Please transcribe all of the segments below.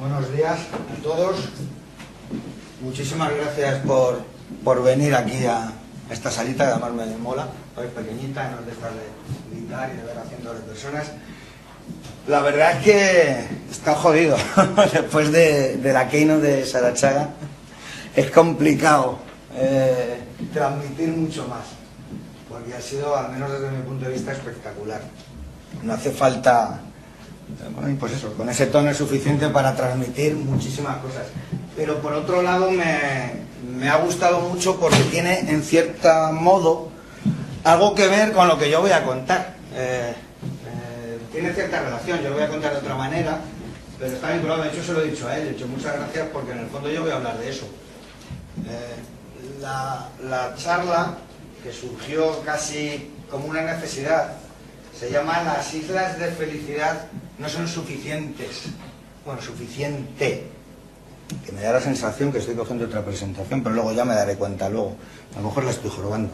Buenos días a todos. Muchísimas gracias por venir aquí a esta salita, que además me mola. Es pequeñita, no es de estar de gritar y de ver haciendo de personas. La verdad es que está jodido. Después de la keynote de Sarachaga es complicado transmitir mucho más, porque ha sido, al menos desde mi punto de vista, espectacular. No hace falta, pues eso, con ese tono es suficiente para transmitir muchísimas cosas. Pero por otro lado me ha gustado mucho porque tiene, en cierto modo, algo que ver con lo que yo voy a contar. Tiene cierta relación, yo lo voy a contar de otra manera, pero está vinculado. De hecho, se lo he dicho a él, he dicho muchas gracias porque en el fondo yo voy a hablar de eso. La charla, que surgió casi como una necesidad, se llama Las islas de felicidad no son suficientes. Bueno, suficiente. Que me da la sensación que estoy cogiendo otra presentación, pero luego ya me daré cuenta luego. A lo mejor la estoy jorobando.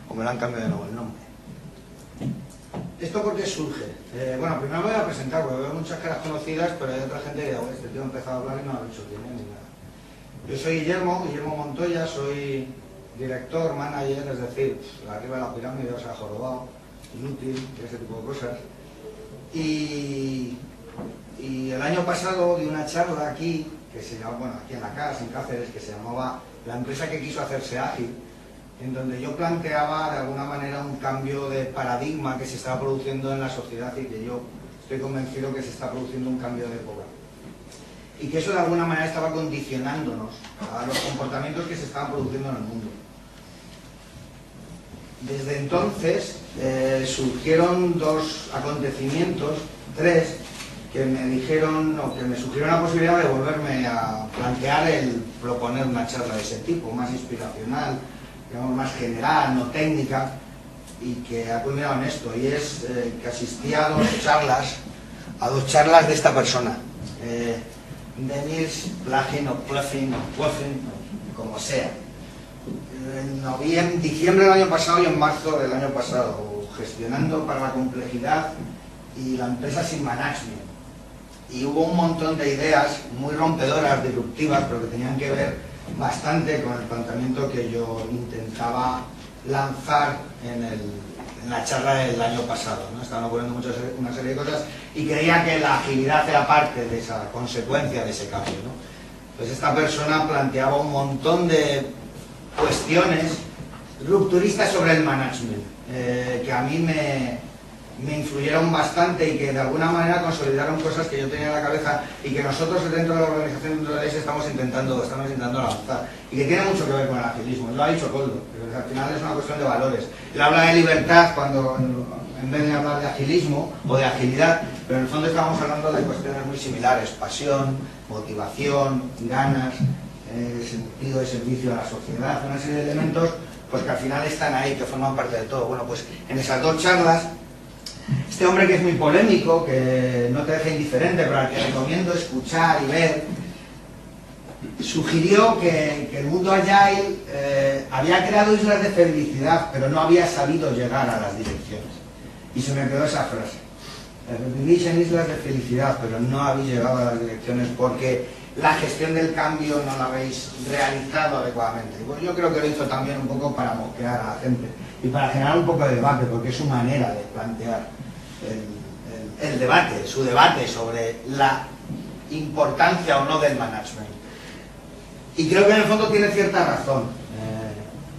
O me la han cambiado de nuevo el nombre. ¿Esto por qué surge? Bueno, primero me voy a presentar, porque veo muchas caras conocidas, pero hay otra gente que dice, este tío ha empezado a hablar y no ha dicho quién es ni nada. Yo soy Guillermo Montoya, soy director, manager, es decir, arriba de la pirámide, o sea, jorobado, inútil, ese tipo de cosas. Y el año pasado di una charla aquí, que se llamaba, bueno, aquí en la casa, en Cáceres, que se llamaba La empresa que quiso hacerse ágil, en donde yo planteaba de alguna manera un cambio de paradigma que se estaba produciendo en la sociedad y que yo estoy convencido que se está produciendo un cambio de época. Y que eso de alguna manera estaba condicionándonos a los comportamientos que se estaban produciendo en el mundo. Desde entonces surgieron dos acontecimientos, tres, que me dijeron, o que me sugirieron la posibilidad de volverme a plantear el proponer una charla de ese tipo, más inspiracional, digamos, más general, no técnica, y que ha culminado en esto, y es que asistí a dos charlas de esta persona, Denis Plagin o Pluffin, como sea, en diciembre del año pasado y en marzo del año pasado, gestionando para la complejidad y la empresa sin management. Y hubo un montón de ideas muy rompedoras, disruptivas, pero que tenían que ver bastante con el planteamiento que yo intentaba lanzar en la charla del año pasado, ¿no? Estaban ocurriendo una serie de cosas y creía que la agilidad era parte de esa consecuencia de ese cambio, ¿no? Pues esta persona planteaba un montón de cuestiones rupturistas sobre el management, que a mí me influyeron bastante y que de alguna manera consolidaron cosas que yo tenía en la cabeza y que nosotros dentro de la organización, dentro de la estamos intentando avanzar, y que tiene mucho que ver con el agilismo. Lo ha dicho Koldo, pero al final es una cuestión de valores. Él habla de libertad cuando, en vez de hablar de agilismo o de agilidad, pero en el fondo estamos hablando de cuestiones muy similares: pasión, motivación, ganas, sentido de servicio a la sociedad, una serie de elementos pues que al final están ahí, que forman parte de todo. Bueno, pues en esas dos charlas, este hombre, que es muy polémico, que no te deja indiferente, pero al que recomiendo escuchar y ver, sugirió que el mundo Agile había creado islas de felicidad, pero no había sabido llegar a las direcciones. Y se me quedó esa frase. Vivís en islas de felicidad, pero no habéis llegado a las direcciones porque la gestión del cambio no la habéis realizado adecuadamente. Y bueno, yo creo que lo hizo también un poco para mosquear a la gente y para generar un poco de debate, porque es su manera de plantear el debate, su debate sobre la importancia o no del management. Y creo que en el fondo tiene cierta razón.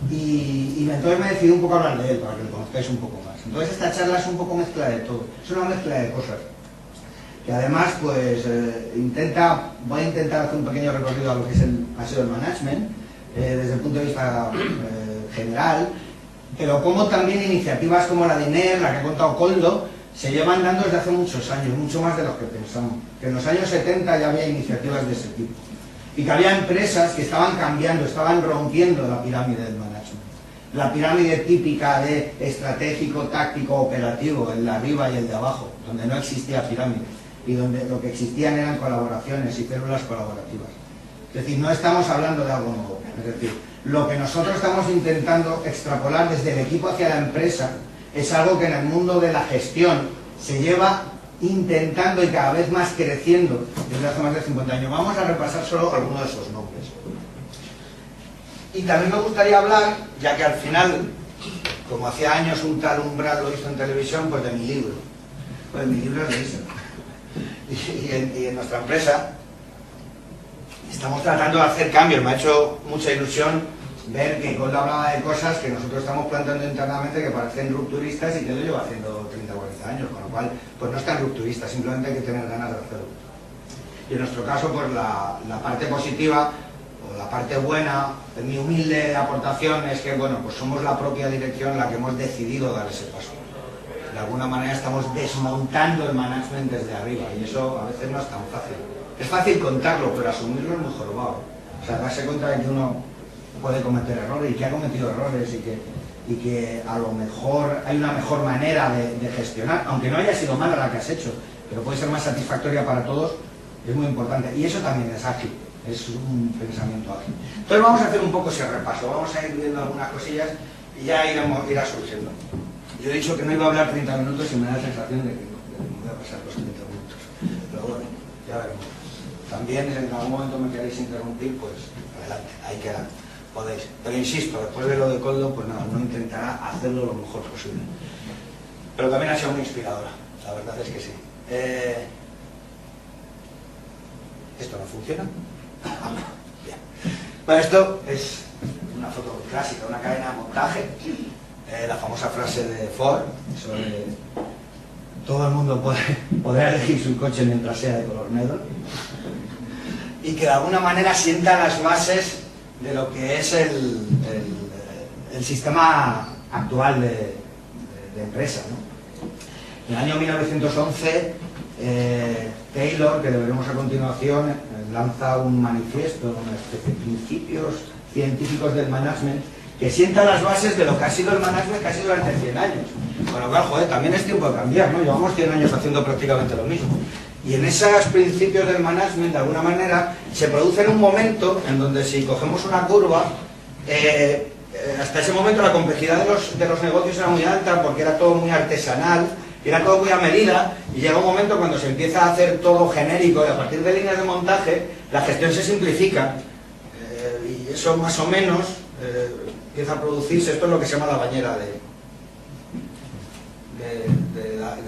Entonces me decidí un poco a hablar de él, para que lo conozcáis un poco más. Entonces esta charla es un poco mezcla de todo, es una mezcla de cosas. Que además, pues, voy a intentar hacer un pequeño recorrido a lo que ha sido el management, desde el punto de vista general, pero como también iniciativas como la de INER, la que ha contado Koldo, se llevan dando desde hace muchos años, mucho más de lo que pensamos. Que en los años 70 ya había iniciativas de ese tipo. Y que había empresas que estaban cambiando, estaban rompiendo la pirámide del management. La pirámide típica de estratégico, táctico, operativo, el de arriba y el de abajo, donde no existía pirámide, y donde lo que existían eran colaboraciones y células colaborativas. Es decir, no estamos hablando de algo nuevo. Es decir, lo que nosotros estamos intentando extrapolar desde el equipo hacia la empresa es algo que en el mundo de la gestión se lleva intentando y cada vez más creciendo desde hace más de 50 años. Vamos a repasar solo algunos de esos nombres. Y también me gustaría hablar, ya que al final, como hacía años un tal Umbral lo hizo en televisión, pues de mi libro. Pues mi libro es de eso. Y en nuestra empresa estamos tratando de hacer cambios. Me ha hecho mucha ilusión ver que Coldo hablaba de cosas que nosotros estamos planteando internamente que parecen rupturistas y que lo lleva haciendo 30 o 40 años, con lo cual pues no es tan rupturista, simplemente hay que tener ganas de hacerlo. Y en nuestro caso, pues la parte positiva o la parte buena, en mi humilde aportación, es que bueno, pues somos la propia dirección la que hemos decidido dar ese paso. De alguna manera estamos desmontando el management desde arriba y eso a veces no es tan fácil. Es fácil contarlo, pero asumirlo es muy jorobado. O sea, darse cuenta de que uno puede cometer errores y que ha cometido errores y que a lo mejor hay una mejor manera de gestionar, aunque no haya sido mala la que has hecho, pero puede ser más satisfactoria para todos, es muy importante. Y eso también es ágil, es un pensamiento ágil. Entonces vamos a hacer un poco ese repaso, vamos a ir viendo algunas cosillas y ya irá surgiendo. Yo he dicho que no iba a hablar 30 minutos y me da la sensación de que me voy a pasar los 30 minutos. Pero bueno, ya veremos. También si en algún momento me queréis interrumpir, pues adelante, ahí queda. Podéis. Pero insisto, después de lo de Coldo, pues nada, uno intentará hacerlo lo mejor posible. Pero también ha sido muy inspiradora, la verdad es que sí. ¿Esto no funciona? Bien. Bueno, esto es una foto clásica, una cadena de montaje. La famosa frase de Ford sobre todo el mundo podrá elegir su coche mientras sea de color negro, y que de alguna manera sienta las bases de lo que es el sistema actual de empresa, ¿no? En el año 1911 Taylor, que veremos a continuación, lanza un manifiesto, una especie de principios científicos del management, que sienta las bases de lo que ha sido el management que ha sido durante 100 años. Con lo cual, joder, también es tiempo de cambiar, ¿no? Llevamos 100 años haciendo prácticamente lo mismo. Y en esos principios del management, de alguna manera, se produce en un momento en donde si cogemos una curva, hasta ese momento la complejidad de los negocios era muy alta porque era todo muy artesanal, era todo muy a medida, y llega un momento cuando se empieza a hacer todo genérico y a partir de líneas de montaje, la gestión se simplifica. Y eso más o menos empieza a producirse, esto es lo que se llama la bañera de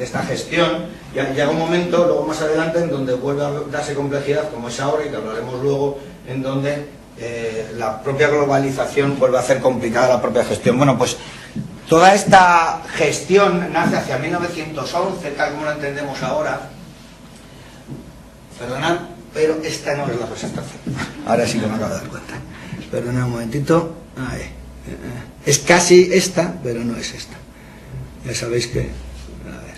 esta gestión, y llega un momento, luego más adelante, en donde vuelve a darse complejidad, como es ahora, y que hablaremos luego, en donde la propia globalización vuelve a hacer complicada la propia gestión. Bueno, pues toda esta gestión nace hacia 1911, tal como lo entendemos ahora. Perdonad, pero esta no es la presentación. Ahora sí que me acabo de dar cuenta. Perdonad un momentito. Ahí. Es casi esta, pero no es esta. Ya sabéis que... A ver.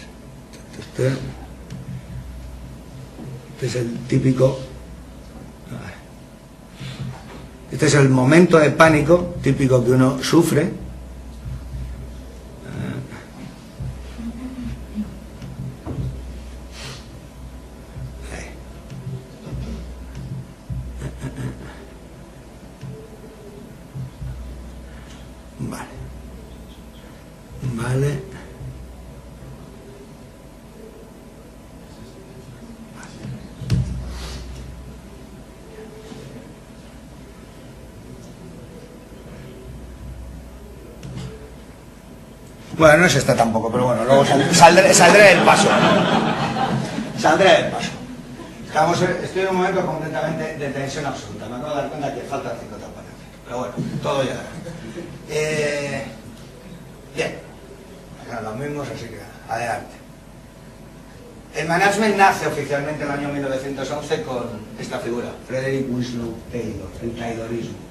Este es el típico... Este es el momento de pánico típico que uno sufre. Vale. Bueno, no es esta tampoco, pero bueno, luego saldré del paso. Saldré del paso. Estoy en un momento completamente de tensión absoluta. Me acabo de dar cuenta que faltan 50 páginas. Pero bueno, todo ya. Bien. Los mismos, así que adelante. El management nace oficialmente en el año 1911 con esta figura, Frederick Winslow Taylor, el Taylorismo.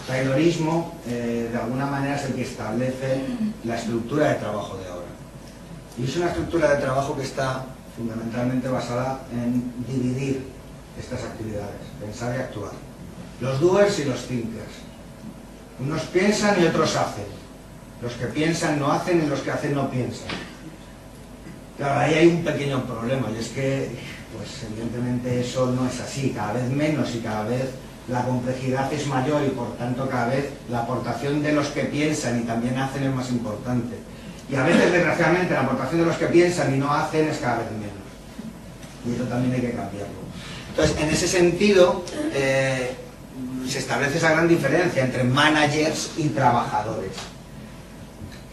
Taylorismo, de alguna manera, es el que establece la estructura de trabajo de ahora. Y es una estructura de trabajo que está fundamentalmente basada en dividir estas actividades, pensar y actuar. Los doers y los thinkers. Unos piensan y otros hacen. Los que piensan no hacen y los que hacen no piensan. Claro, ahí hay un pequeño problema y es que, pues evidentemente eso no es así, cada vez menos y cada vez la complejidad es mayor y por tanto cada vez la aportación de los que piensan y también hacen es más importante. Y a veces, desgraciadamente, la aportación de los que piensan y no hacen es cada vez menos. y eso también hay que cambiarlo. Entonces, en ese sentido, se establece esa gran diferencia entre managers y trabajadores.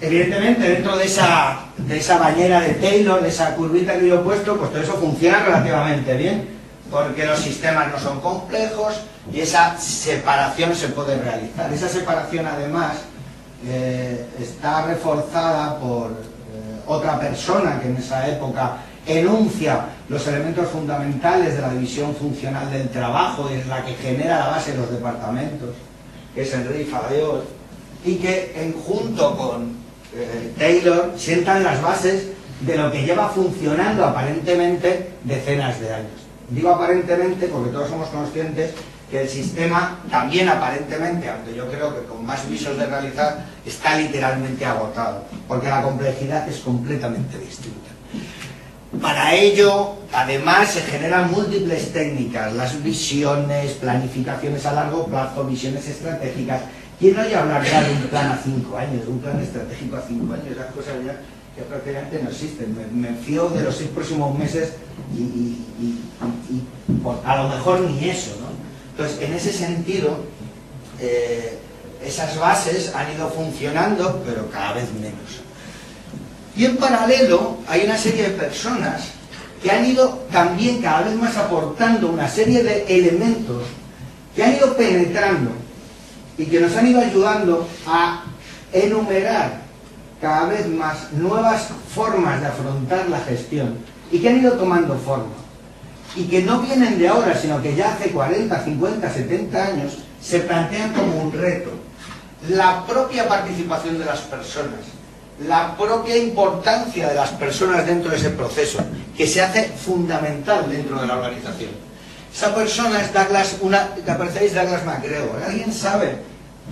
Evidentemente, dentro de esa bañera de Taylor, de esa curvita que yo he puesto, pues todo eso funciona relativamente bien, porque los sistemas no son complejos y esa separación se puede realizar. Esa separación, además, está reforzada por otra persona que en esa época enuncia los elementos fundamentales de la división funcional del trabajo y es la que genera la base de los departamentos, que es Henry Fayol, y que junto con Taylor sientan las bases de lo que lleva funcionando aparentemente decenas de años. Digo aparentemente porque todos somos conscientes que el sistema también aparentemente, aunque yo creo que con más visos de realizar, está literalmente agotado, porque la complejidad es completamente distinta. Para ello, además, se generan múltiples técnicas, las visiones, planificaciones a largo plazo, visiones estratégicas. ¿Quién oye hablar ya de un plan a 5 años, de un plan estratégico a 5 años? Esas cosas ya prácticamente no existen. Me fío de los 6 próximos meses y a lo mejor ni eso, ¿no? Entonces, en ese sentido, esas bases han ido funcionando, pero cada vez menos. Y en paralelo hay una serie de personas que han ido también cada vez más aportando una serie de elementos que han ido penetrando y que nos han ido ayudando a enumerar cada vez más nuevas formas de afrontar la gestión y que han ido tomando forma y que no vienen de ahora, sino que ya hace 40, 50, 70 años se plantean como un reto. La propia participación de las personas, la propia importancia de las personas dentro de ese proceso, que se hace fundamental dentro de la organización. Esa persona es Douglas MacGregor. ¿Alguien sabe,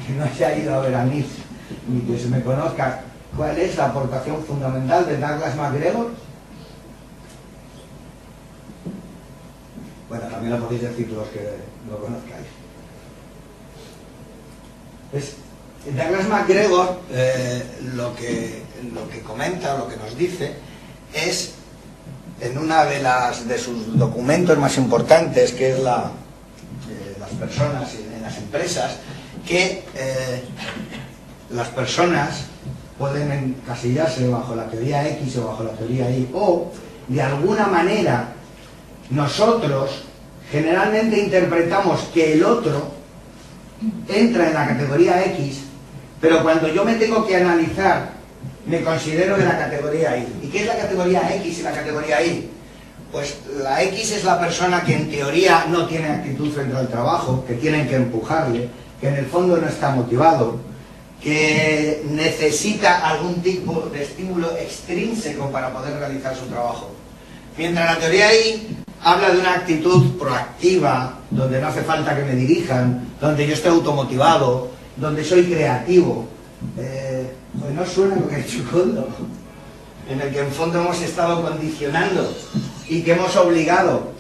que no haya ido a ver a Nietzsche, ni que se me conozca, cuál es la aportación fundamental de Douglas MacGregor? Bueno, también lo podéis decir los que lo conozcáis. Douglas MacGregor lo que comenta, lo que nos dice, es en una de sus documentos más importantes, que es las personas en las empresas, que las personas pueden encasillarse bajo la teoría X o bajo la teoría Y, o de alguna manera nosotros generalmente interpretamos que el otro entra en la categoría X, pero cuando yo me tengo que analizar, me considero de la categoría Y. ¿Y qué es la categoría X y la categoría Y? Pues la X es la persona que en teoría no tiene actitud frente al trabajo, que tienen que empujarle, que en el fondo no está motivado, que necesita algún tipo de estímulo extrínseco para poder realizar su trabajo. Mientras la teoría Y habla de una actitud proactiva, donde no hace falta que me dirijan, donde yo estoy automotivado, donde soy creativo. Pues no suena lo que ha dicho Kondo, en el que en fondo hemos estado condicionando y que hemos obligado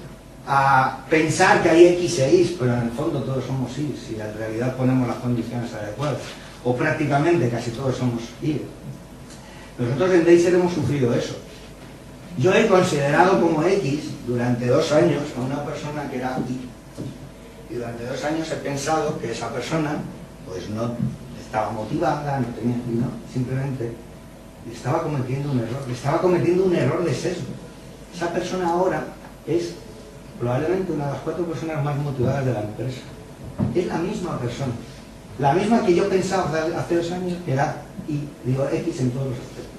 a pensar que hay X e Y, pero en el fondo todos somos Y, si en realidad ponemos las condiciones adecuadas, o prácticamente casi todos somos Y. Nosotros en Deiser hemos sufrido eso. Yo he considerado como X durante 2 años a una persona que era Y. Y durante 2 años he pensado que esa persona pues no estaba motivada, no tenía, no, simplemente estaba cometiendo un error de sesgo. Esa persona ahora es probablemente una de las 4 personas más motivadas de la empresa. Es la misma persona, la misma que yo pensaba hace 2 años que era Y, digo X en todos los aspectos.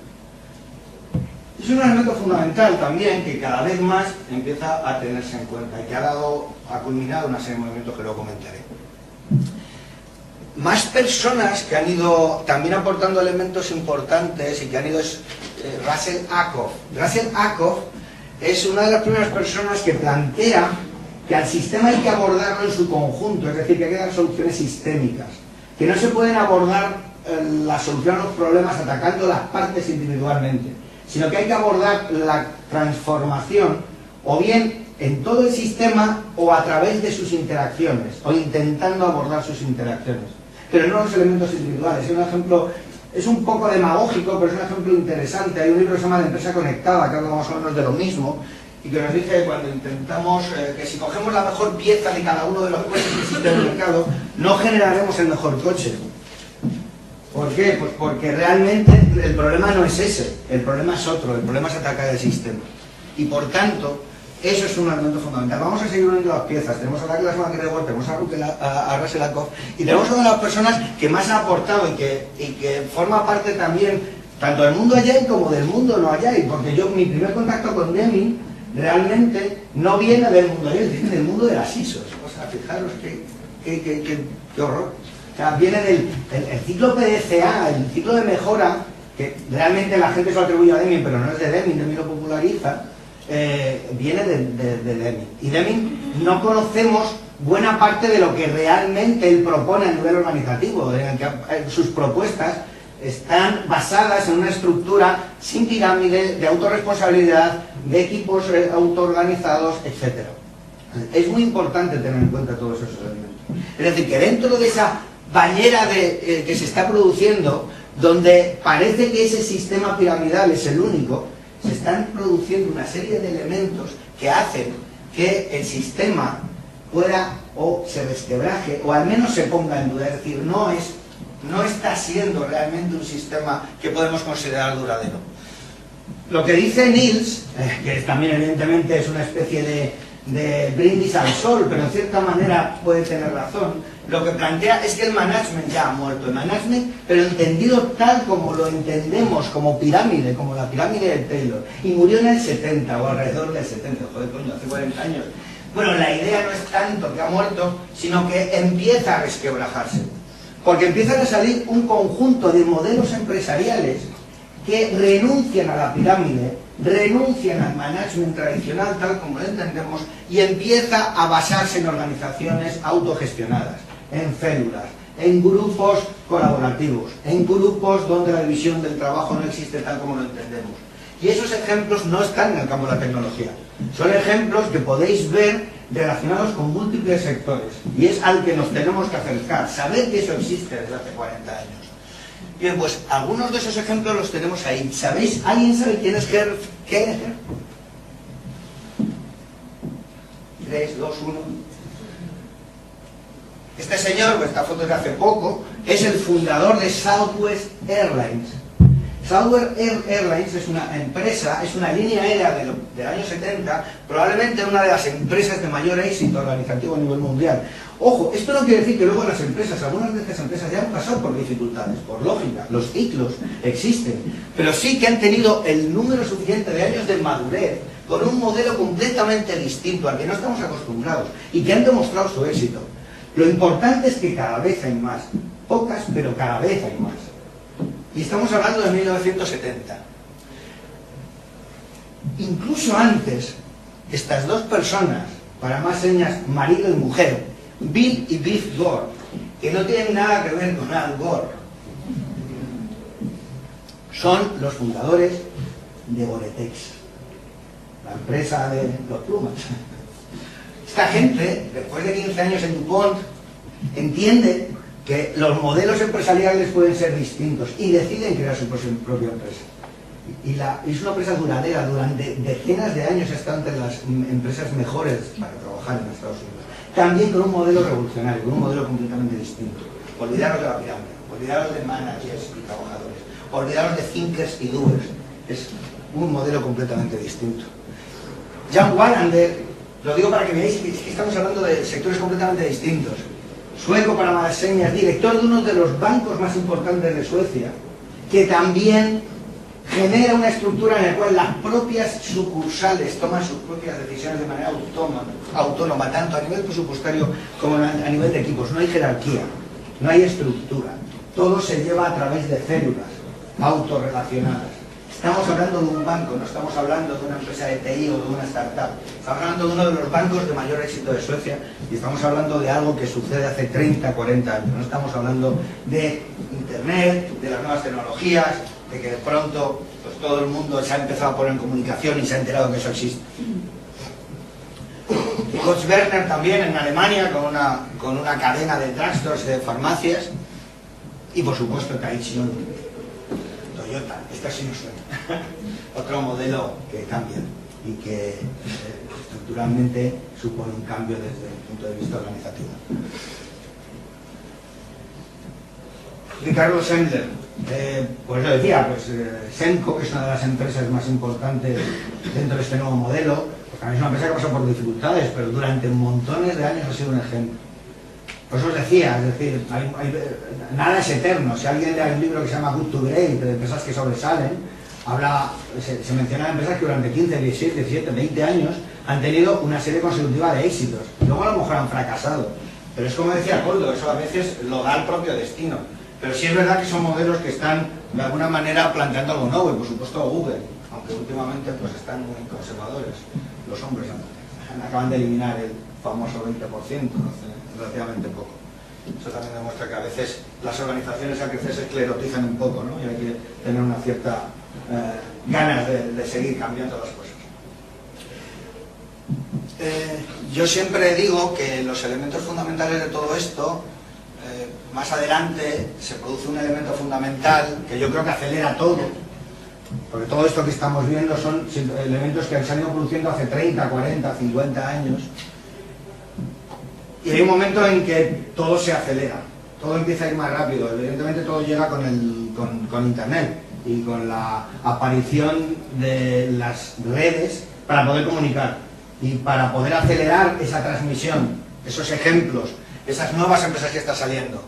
Es un elemento fundamental también que cada vez más empieza a tenerse en cuenta y que ha culminado una serie de movimientos que luego comentaré. Más personas que han ido también aportando elementos importantes y que han ido es Russell Ackoff. Russell Ackoff es una de las primeras personas que plantea que al sistema hay que abordarlo en su conjunto, es decir, que hay que dar soluciones sistémicas, que no se pueden abordar la solución a los problemas atacando las partes individualmente, sino que hay que abordar la transformación o bien en todo el sistema o a través de sus interacciones, o intentando abordar sus interacciones, pero no los elementos individuales. Es un ejemplo, es un poco demagógico, pero es un ejemplo interesante. Hay un libro que se llama La empresa conectada, que habla más o menos de lo mismo, y que nos dice que cuando intentamos, que si cogemos la mejor pieza de cada uno de los coches que existen en el mercado, no generaremos el mejor coche. ¿Por qué? Pues porque realmente el problema no es ese, el problema es otro, el problema es atacar el sistema. Y por tanto, eso es un argumento fundamental. Vamos a seguir uniendo las piezas. Tenemos a Douglas McGregor, tenemos a Russell Ackoff, y tenemos a una de las personas que más ha aportado y que forma parte también tanto del mundo Agile como del mundo no Agile, porque mi primer contacto con Deming realmente no viene del mundo Agile, viene del mundo de las ISOs. O sea, fijaros qué horror. O sea, viene del ciclo PDCA, el ciclo de mejora, que realmente la gente se lo atribuye a Deming, pero no es de Deming, Deming lo populariza, viene de Deming. Y Deming no conocemos buena parte de lo que realmente él propone a nivel organizativo, en que sus propuestas están basadas en una estructura sin pirámide, de autorresponsabilidad, de equipos autoorganizados, etc. Es muy importante tener en cuenta todos esos elementos. Es decir, que dentro de esa bañera que se está produciendo, donde parece que ese sistema piramidal es el único, se están produciendo una serie de elementos que hacen que el sistema pueda o se resquebraje o al menos se ponga en duda. Es decir, no está siendo realmente un sistema que podemos considerar duradero. Lo que dice Niels, que también evidentemente es una especie de brindis al sol, pero en cierta manera puede tener razón, lo que plantea es que el management ya ha muerto. El management, pero entendido tal como lo entendemos, como pirámide, como la pirámide de Taylor, y murió en el 70 o alrededor del 70, joder coño, hace 40 años. Bueno, la idea no es tanto que ha muerto, sino que empieza a resquebrajarse. Porque empiezan a salir un conjunto de modelos empresariales que renuncian a la pirámide, renuncian al management tradicional tal como lo entendemos y empieza a basarse en organizaciones autogestionadas, en células, en grupos colaborativos, en grupos donde la división del trabajo no existe tal como lo entendemos. Y esos ejemplos no están en el campo de la tecnología. Son ejemplos que podéis ver relacionados con múltiples sectores. Y es al que nos tenemos que acercar. Saber que eso existe desde hace 40 años. Bien, pues algunos de esos ejemplos los tenemos ahí. ¿Sabéis? ¿Alguien sabe quién es Kelleher? 3, 2, 1. Este señor, esta foto es de hace poco, es el fundador de Southwest Airlines. Southwest Airlines es una empresa, es una línea aérea del año 70, probablemente una de las empresas de mayor éxito organizativo a nivel mundial. Ojo, esto no quiere decir que luego las empresas, algunas de estas empresas ya han pasado por dificultades, por lógica, los ciclos existen, pero sí que han tenido el número suficiente de años de madurez con un modelo completamente distinto al que no estamos acostumbrados y que han demostrado su éxito. Lo importante es que cada vez hay más, pocas, pero cada vez hay más. Y estamos hablando de 1970. Incluso antes, estas dos personas, para más señas, marido y mujer, Bill y Biff Gore, que no tienen nada que ver con Al Gore, son los fundadores de Gore-Tex, la empresa de los plumas. Esta gente, después de 15 años en DuPont, entiende que los modelos empresariales pueden ser distintos y deciden crear su propia empresa. Y es una empresa duradera, durante decenas de años está entre las empresas mejores para trabajar en Estados Unidos. También con un modelo revolucionario, con un modelo completamente distinto. Olvidaros de la pirámide, olvidaros de managers y trabajadores, olvidaros de thinkers y doers. Es un modelo completamente distinto. Jan Wallander, lo digo para que veáis que estamos hablando de sectores completamente distintos. Sueco para más señas, director de uno de los bancos más importantes de Suecia, que también genera una estructura en la cual las propias sucursales toman sus propias decisiones de manera autónoma, tanto a nivel presupuestario como a nivel de equipos. No hay jerarquía, no hay estructura, todo se lleva a través de células autorrelacionadas. Estamos hablando de un banco, no estamos hablando de una empresa de TI o de una startup. Estamos hablando de uno de los bancos de mayor éxito de Suecia y estamos hablando de algo que sucede hace 30, 40 años. No estamos hablando de Internet, de las nuevas tecnologías, de que de pronto pues, todo el mundo se ha empezado a poner en comunicación y se ha enterado que eso existe. Koch Werner también en Alemania con una cadena de drugstores y de farmacias. Y por supuesto Taichi Toyota, esta sí nos suena. Otro modelo que cambia. y que estructuralmente supone un cambio desde el punto de vista organizativo. Ricardo Sendler, pues lo decía, Semco, que es una de las empresas más importantes dentro de este nuevo modelo, pues también es una empresa que pasó por dificultades, pero durante montones de años ha sido un ejemplo. Por eso os decía, es decir, nada es eterno. Si alguien lee un libro que se llama Good to Great, de empresas que sobresalen, se menciona empresas que durante 15, 17, 17, 20 años han tenido una serie consecutiva de éxitos. Luego a lo mejor han fracasado. Pero es como decía Koldo, eso a veces lo da el propio destino. Pero sí es verdad que son modelos que están de alguna manera planteando algo nuevo, y por supuesto Google, aunque últimamente pues están muy conservadores. Los hombres acaban de eliminar el famoso 20%, hace relativamente poco. Eso también demuestra que a veces las organizaciones a crecer se esclerotizan un poco, ¿no? Y hay que tener una cierta ganas de seguir cambiando las cosas. Yo siempre digo que los elementos fundamentales de todo esto, más adelante se produce un elemento fundamental que yo creo que acelera todo, porque todo esto que estamos viendo son elementos que se han ido produciendo hace 30, 40, 50 años, y hay un momento en que todo se acelera, todo empieza a ir más rápido. Evidentemente todo llega con Internet y con la aparición de las redes para poder comunicar y para poder acelerar esa transmisión, esos ejemplos, esas nuevas empresas que están saliendo.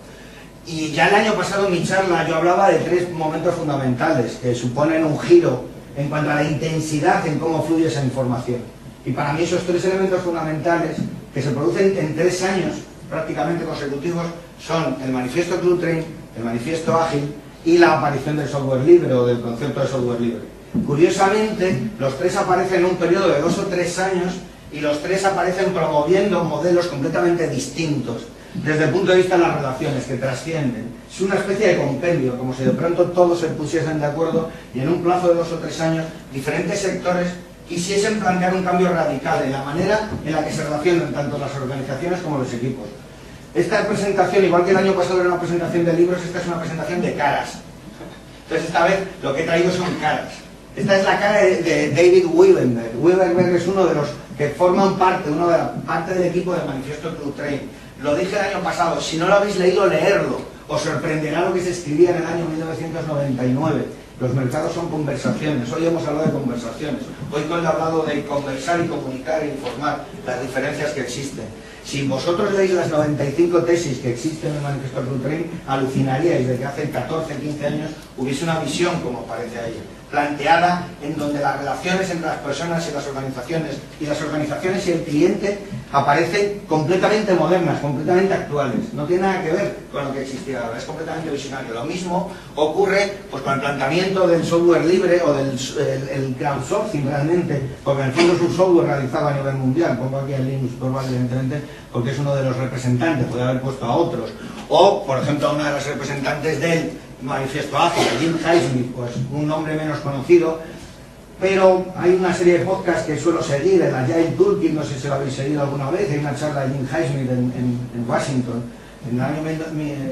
Y ya el año pasado en mi charla yo hablaba de 3 momentos fundamentales que suponen un giro en cuanto a la intensidad en cómo fluye esa información. Y para mí esos 3 elementos fundamentales que se producen en 3 años prácticamente consecutivos son el manifiesto Cluetrain, el manifiesto ágil y la aparición del software libre o del concepto de software libre. Curiosamente, los 3 aparecen en un periodo de 2 o 3 años y los 3 aparecen promoviendo modelos completamente distintos desde el punto de vista de las relaciones que trascienden. Es una especie de compendio, como si de pronto todos se pusiesen de acuerdo y en un plazo de 2 o 3 años diferentes sectores quisiesen plantear un cambio radical en la manera en la que se relacionan tanto las organizaciones como los equipos. Esta presentación, igual que el año pasado era una presentación de libros, esta es una presentación de caras. Entonces esta vez lo que he traído son caras. Esta es la cara de David Wiebenberg. Wiebenberg es uno de los que forman parte del equipo del manifiesto Cluetrain. Lo dije el año pasado, si no lo habéis leído, leerlo. Os sorprenderá lo que se escribía en el año 1999. Los mercados son conversaciones. Hoy hemos hablado de conversaciones. Hoy he hablado de conversar y comunicar e informar las diferencias que existen. Si vosotros leéis las 95 tesis que existen en el manifiesto Cluetrain, alucinaríais de que hace 14, 15 años hubiese una visión como parece ahí, planteada en donde las relaciones entre las personas y las organizaciones y el cliente aparecen completamente modernas, completamente actuales. No tiene nada que ver con lo que existía ahora, es completamente visionario. Lo mismo ocurre pues, con el planteamiento del software libre o del el crowdsourcing realmente, porque en el fondo es un software realizado a nivel mundial. Pongo aquí a Linus Torvalds, evidentemente, porque es uno de los representantes, podría haber puesto a otros. O, por ejemplo, a una de las representantes del manifiesto ágil, Jim Highsmith, pues un nombre menos conocido, pero hay una serie de podcasts que suelo seguir, el Agile Toolkit, no sé si lo habéis seguido alguna vez, hay una charla de Jim Highsmith en Washington, en el año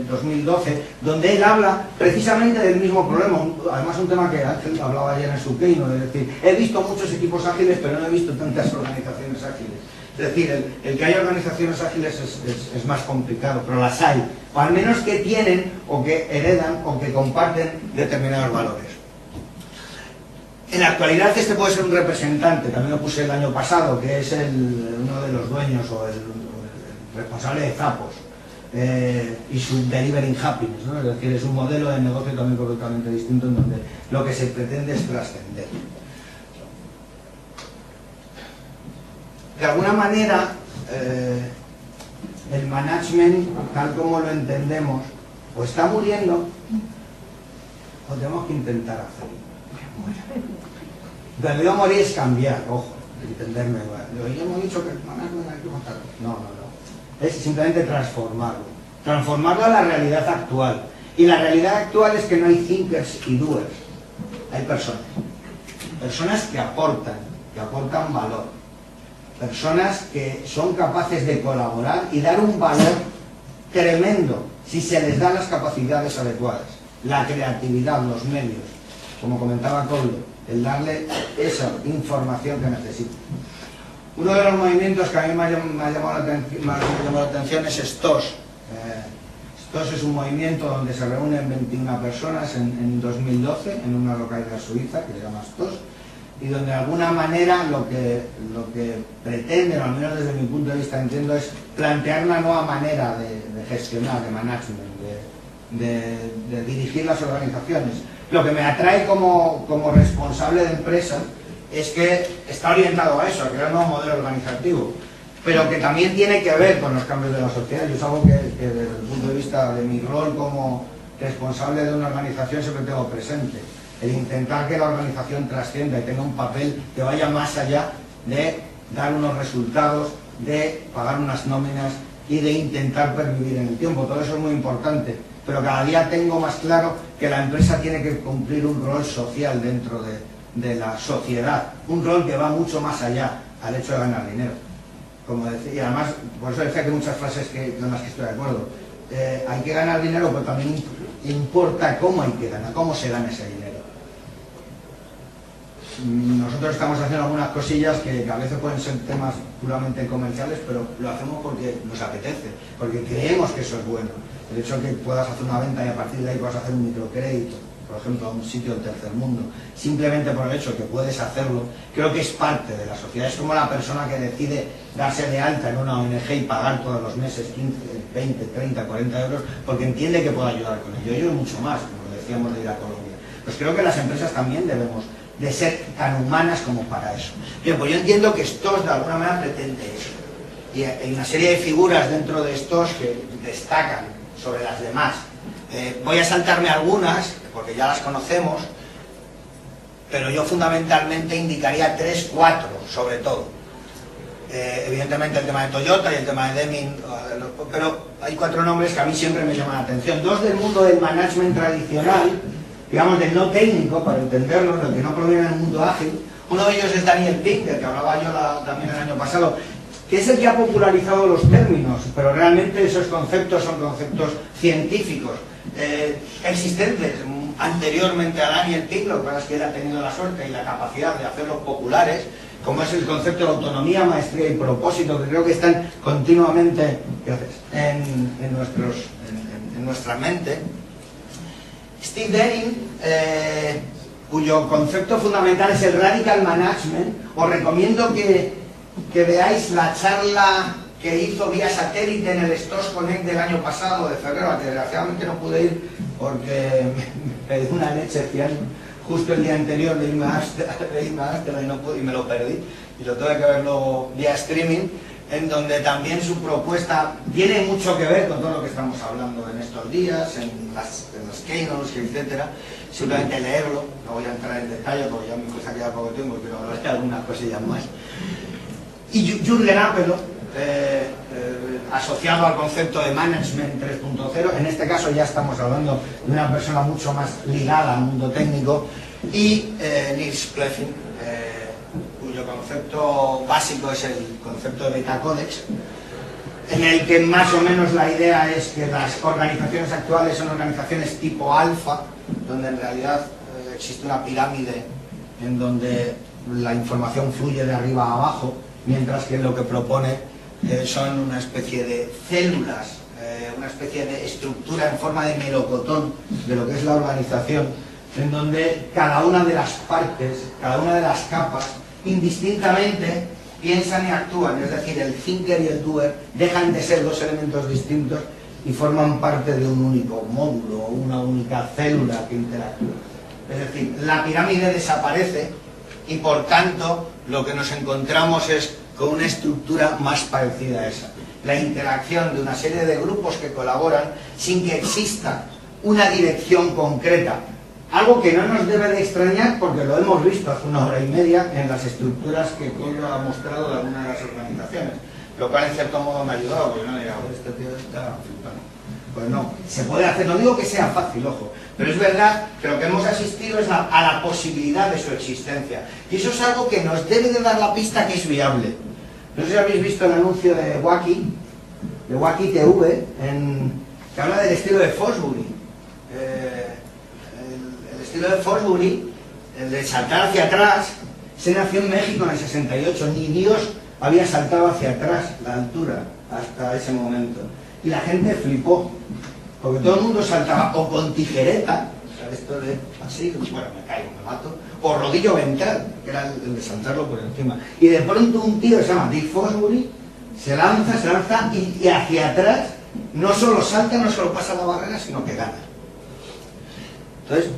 2012, donde él habla precisamente del mismo problema, además un tema que Ángel hablaba ayer en su keynote, es decir, he visto muchos equipos ágiles, pero no he visto tantas organizaciones ágiles. Es decir, el que haya organizaciones ágiles es más complicado, pero las hay, o al menos que tienen, o que heredan, o que comparten determinados valores. En la actualidad este puede ser un representante, también lo puse el año pasado, que es uno de los dueños o el responsable de Zappos y su Delivering Happiness, ¿no? Es decir, es un modelo de negocio también completamente distinto en donde lo que se pretende es trascender. De alguna manera, el management, tal como lo entendemos, o está muriendo, o tenemos que intentar hacerlo. En realidad morir es cambiar, ojo, entenderme. Ya hemos dicho que el management hay que matarlo. No. Es simplemente transformarlo. Transformarlo a la realidad actual. Y la realidad actual es que no hay thinkers y doers. Hay personas. Personas que aportan valor. Personas que son capaces de colaborar y dar un valor tremendo si se les dan las capacidades adecuadas, la creatividad, los medios, como comentaba Koldo. el darle esa información que necesita. Uno de los movimientos que a mí me ha llamado la atención es STOS. STOS es un movimiento donde se reúnen 21 personas en 2012 en una localidad suiza que se llama STOS, y donde de alguna manera lo que pretenden, o al menos desde mi punto de vista entiendo, es plantear una nueva manera de gestionar, de management, de dirigir las organizaciones. Lo que me atrae como responsable de empresa es que está orientado a eso, a crear un nuevo modelo organizativo, pero que también tiene que ver con los cambios de la sociedad. Yo es algo que desde el punto de vista de mi rol como responsable de una organización siempre tengo presente, el intentar que la organización trascienda y tenga un papel que vaya más allá de dar unos resultados, de pagar unas nóminas y de intentar pervivir en el tiempo. Todo eso es muy importante, pero cada día tengo más claro que la empresa tiene que cumplir un rol social dentro de la sociedad, un rol que va mucho más allá al hecho de ganar dinero. Como decía, y además, por eso decía que muchas frases con las que estoy de acuerdo. Hay que ganar dinero, pero también importa cómo hay que ganar, cómo se gana ese dinero. Nosotros estamos haciendo algunas cosillas que a veces pueden ser temas puramente comerciales, pero lo hacemos porque nos apetece, porque creemos que eso es bueno. El hecho de que puedas hacer una venta y a partir de ahí puedas hacer un microcrédito, por ejemplo, a un sitio del tercer mundo, simplemente por el hecho de que puedes hacerlo, creo que es parte de la sociedad. Es como la persona que decide darse de alta en una ONG y pagar todos los meses 15, 20, 30, 40 euros porque entiende que puede ayudar con ello. Ello es mucho más, como decíamos, de ir a Colombia. Pues creo que las empresas también debemos de ser tan humanas como para eso. Bien, pues yo entiendo que STOS de alguna manera pretende eso. Y hay una serie de figuras dentro de STOS que destacan sobre las demás. Voy a saltarme algunas, porque ya las conocemos, pero yo fundamentalmente indicaría 3, 4, sobre todo. Evidentemente el tema de Toyota y el tema de Deming, pero hay 4 nombres que a mí siempre me llaman la atención. 2 del mundo del management tradicional, digamos del no técnico, para entenderlo, del que no proviene del mundo ágil. Uno de ellos es Daniel Pink, del que hablaba yo también el año pasado, que es el que ha popularizado los términos, pero realmente esos conceptos son conceptos científicos, existentes anteriormente a Daniel Pink. Lo que pasa es que él ha tenido la suerte y la capacidad de hacerlos populares, como es el concepto de autonomía, maestría y propósito, que creo que están continuamente en nuestra mente. Steve Denning, cuyo concepto fundamental es el Radical Management. Os recomiendo que veáis la charla que hizo vía satélite en el STOS Connect del año pasado, de febrero, al que desgraciadamente no pude ir porque me dio una leche justo el día anterior de irme a Ámsterdam y me lo perdí, y lo tuve que verlo vía streaming, en donde también su propuesta tiene mucho que ver con todo lo que estamos hablando en estos días, en las keynotes, etcétera. Simplemente leerlo, no voy a entrar en detalle porque ya me empieza a quedar poco tiempo, pero hablar de algunas cosillas más. Y Jürgen Apelo, asociado al concepto de Management 3.0, en este caso ya estamos hablando de una persona mucho más ligada al mundo técnico, y Nils Cleffin, cuyo concepto básico es el concepto de Betacodex, en el que más o menos la idea es que las organizaciones actuales son organizaciones tipo alfa, donde en realidad existe una pirámide en donde la información fluye de arriba a abajo, mientras que lo que propone son una especie de células, una especie de estructura en forma de melocotón de lo que es la organización, en donde cada una de las partes, cada una de las capas, indistintamente piensan y actúan. Es decir, el thinker y el doer dejan de ser 2 elementos distintos y forman parte de un único módulo, una única célula que interactúa. Es decir, la pirámide desaparece y por tanto lo que nos encontramos es con una estructura más parecida a esa. La interacción de una serie de grupos que colaboran sin que exista una dirección concreta. Algo que no nos debe de extrañar porque lo hemos visto hace 1 hora y media en las estructuras que Collo ha mostrado de algunas de las organizaciones. Lo cual en cierto modo me ha ayudado, porque no diga, este tío está flipando. Pues no, se puede hacer, no digo que sea fácil, ojo, pero es verdad que lo que hemos asistido es a la posibilidad de su existencia. Y eso es algo que nos debe de dar la pista que es viable. No sé si habéis visto el anuncio de Wacky TV, que habla del estilo de Fosbury. El estilo de Fosbury el de saltar hacia atrás, se nació en México en el 68, ni Dios había saltado hacia atrás la altura hasta ese momento. Y la gente flipó, porque todo el mundo saltaba o con tijereta, o sea, esto de así, bueno, me caigo, me mato, o rodillo ventral, que era el de saltarlo por encima. Y de pronto un tío que se llama Dick Fosbury se lanza y hacia atrás no solo salta, no solo pasa la barrera, sino que gana. Entonces,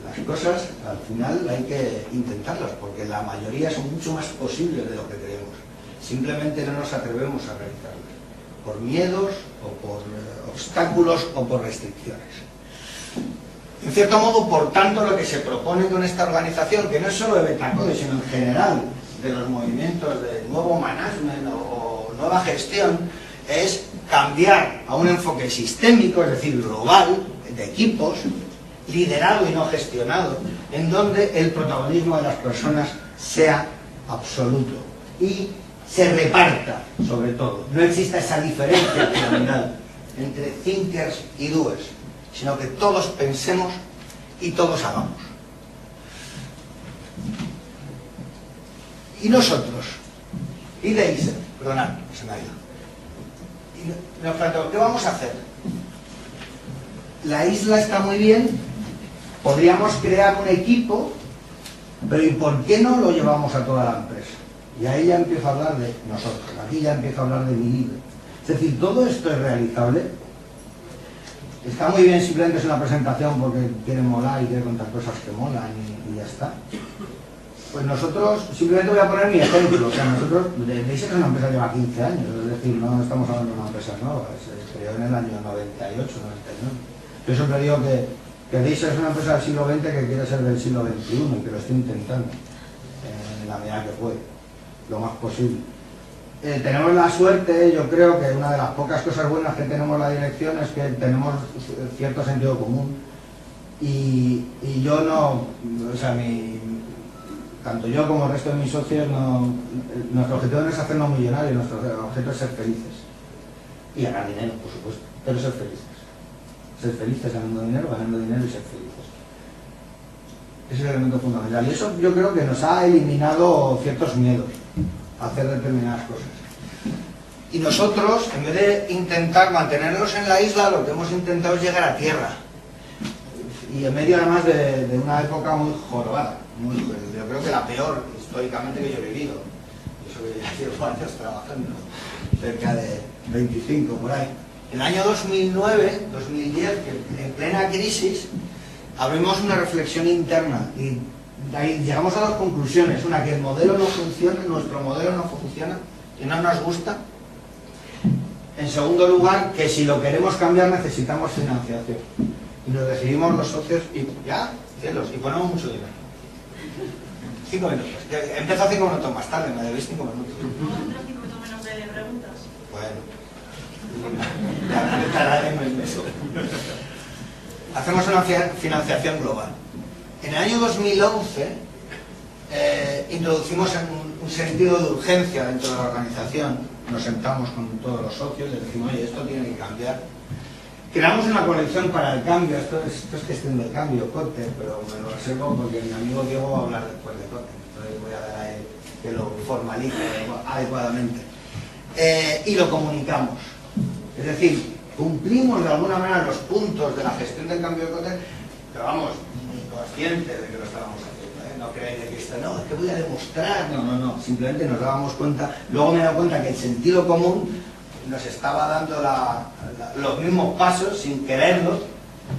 las cosas al final hay que intentarlas, porque la mayoría son mucho más posibles de lo que creemos. Simplemente no nos atrevemos a realizarlas, por miedos o por obstáculos o por restricciones. En cierto modo, por tanto, lo que se propone con esta organización, que no es solo de Betacode, sino en general de los movimientos de nuevo management o nueva gestión, es cambiar a un enfoque sistémico, es decir, global, de equipos, liderado y no gestionado, en donde el protagonismo de las personas sea absoluto y se reparta, sobre todo. No exista esa diferencia piramidal entre thinkers y doers, sino que todos pensemos y todos hagamos. Y nosotros, y de ISER, perdonad, se me ha ido. Y nos planteamos, ¿qué vamos a hacer? La isla está muy bien, podríamos crear un equipo, pero ¿y por qué no lo llevamos a toda la empresa? Y ahí ya empiezo a hablar de nosotros, aquí ya empiezo a hablar de mi libro. Es decir, todo esto es realizable. Está muy bien, simplemente es una presentación porque quiere molar y quiere contar cosas que molan y ya está. Pues nosotros, simplemente voy a poner mi ejemplo, o sea, nosotros, DEISER es una empresa que lleva 15 años, es decir, no estamos hablando de una empresa nueva, se creó en el año 98, 99. Yo siempre digo que DEISER es una empresa del siglo XX que quiere ser del siglo XXI y que lo estoy intentando, en la medida que puede, lo más posible. Tenemos la suerte, yo creo que una de las pocas cosas buenas que tenemos la dirección es que tenemos cierto sentido común y yo no, o sea, tanto yo como el resto de mis socios, nuestro objetivo no es hacernos millonarios, nuestro objetivo es ser felices y ganar dinero, por supuesto, pero ser felices ganando dinero y ser felices. Ese es el elemento fundamental y eso yo creo que nos ha eliminado ciertos miedos a hacer determinadas cosas. Y nosotros, en vez de intentar mantenernos en la isla, lo que hemos intentado es llegar a tierra. Y en medio además de una época muy jorobada. Yo creo que la peor históricamente que yo he vivido. Eso que ya llevo años trabajando, cerca de 25 por ahí. En el año 2009, 2010, en plena crisis, abrimos una reflexión interna y de ahí llegamos a dos conclusiones. Una, que el modelo no funciona, nuestro modelo no funciona, que no nos gusta. En segundo lugar, que si lo queremos cambiar necesitamos financiación. Y nos decidimos los socios y ya, cielos, y ponemos mucho dinero. 5 minutos. Empezó 5 minutos más tarde, me debéis 5 minutos. ¿Vamos a tener 5 minutos menos de preguntas? Bueno, ya tardaremos en eso. Hacemos una financiación global. En el año 2011 introducimos un sentido de urgencia dentro de la organización. Nos sentamos con todos los socios y decimos, oye, esto tiene que cambiar. Creamos una colección para el cambio, esto es gestión del cambio, COTE, pero me lo reservo porque mi amigo Diego va a hablar después de COTE, entonces voy a dar a él que lo formalice adecuadamente. Y lo comunicamos. Es decir, cumplimos de alguna manera los puntos de la gestión del cambio de COTE, pero vamos, conscientes de que lo estábamos haciendo. No creáis de que esto, no, es que voy a demostrar, no, simplemente nos dábamos cuenta, luego me he dado cuenta que el sentido común nos estaba dando los mismos pasos sin quererlo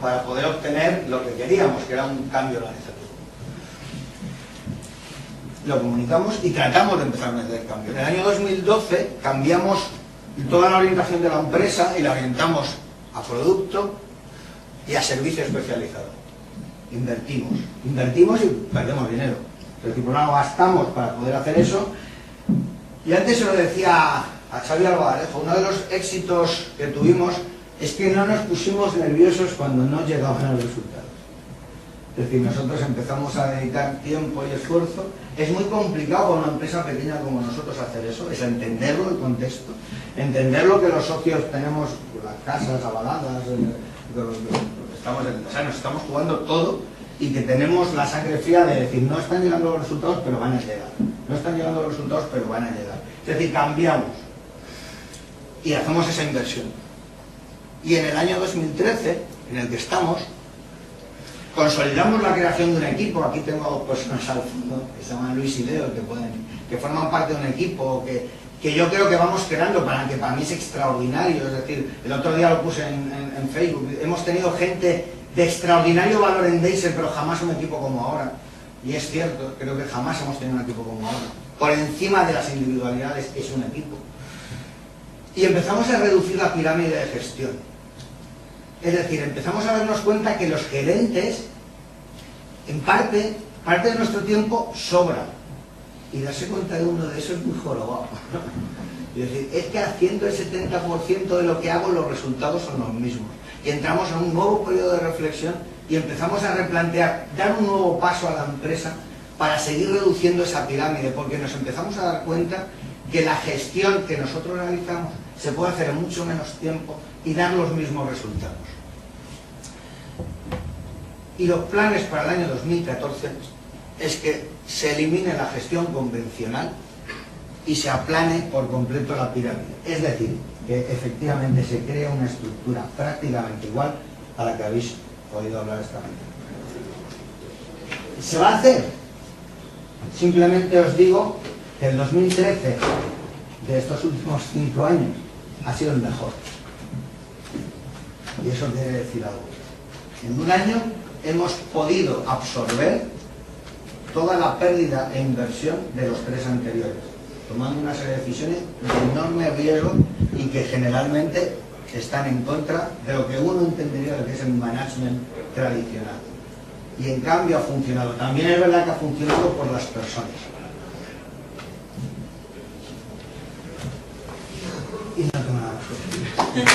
para poder obtener lo que queríamos, que era un cambio organizativo. Lo comunicamos y tratamos de empezar a meter cambio. En el año 2012 cambiamos toda la orientación de la empresa y la orientamos a producto y a servicio especializado. Invertimos y perdemos dinero. Es decir, por un lado gastamos para poder hacer eso. Y antes se lo decía a Xavi Albaladejo, uno de los éxitos que tuvimos es que no nos pusimos nerviosos cuando no llegaban los resultados. Es decir, nosotros empezamos a dedicar tiempo y esfuerzo. Es muy complicado para una empresa pequeña como nosotros hacer eso, es entenderlo, el contexto, entender lo que los socios tenemos, las casas avaladas, nos estamos jugando todo y que tenemos la sangre fría de decir, no están llegando los resultados, pero van a llegar. No están llegando los resultados, pero van a llegar. Es decir, cambiamos y hacemos esa inversión. Y en el año 2013, en el que estamos, consolidamos la creación de un equipo. Aquí tengo personas al fondo que se llaman Luis y Leo, que forman parte de un equipo que yo creo que vamos creando, que para mí es extraordinario. Es decir, el otro día lo puse en Facebook, hemos tenido gente de extraordinario valor en Deiser, pero jamás un equipo como ahora. Y es cierto, creo que jamás hemos tenido un equipo como ahora. Por encima de las individualidades es un equipo. Y empezamos a reducir la pirámide de gestión. Es decir, empezamos a darnos cuenta que los gerentes, en parte de nuestro tiempo sobra. Y darse cuenta de uno de eso es muy jorobado. Es decir, es que haciendo el 70% de lo que hago, los resultados son los mismos. Y entramos en un nuevo periodo de reflexión y empezamos a replantear, dar un nuevo paso a la empresa para seguir reduciendo esa pirámide, porque nos empezamos a dar cuenta que la gestión que nosotros realizamos se puede hacer en mucho menos tiempo y dar los mismos resultados. Y los planes para el año 2014 es que se elimine la gestión convencional y se aplane por completo la pirámide. Es decir, que efectivamente se crea una estructura prácticamente igual a la que habéis oído hablar esta mañana. ¿Se va a hacer? Simplemente os digo que el 2013 de estos últimos 5 años ha sido el mejor. Y eso quiere decir algo. En un año hemos podido absorber toda la pérdida e inversión de los 3 anteriores, tomando una serie de decisiones de enorme riesgo y que generalmente están en contra de lo que uno entendería de lo que es el management tradicional. Y en cambio ha funcionado. También es verdad que ha funcionado por las personas. Y no tengo nada más que decir.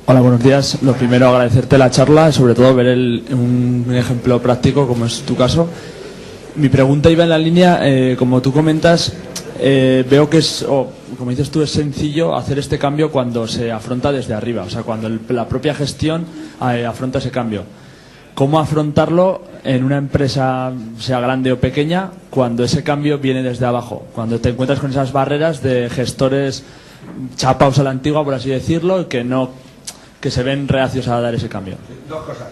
Hola, buenos días. Lo primero, agradecerte la charla y sobre todo ver un ejemplo práctico como es tu caso. Mi pregunta iba en la línea, como tú comentas, veo que es, como dices tú, es sencillo hacer este cambio cuando se afronta desde arriba, o sea, cuando la propia gestión afronta ese cambio. ¿Cómo afrontarlo en una empresa, sea grande o pequeña, cuando ese cambio viene desde abajo? Cuando te encuentras con esas barreras de gestores chapaos a la antigua, por así decirlo, que se ven reacios a dar ese cambio. Dos cosas.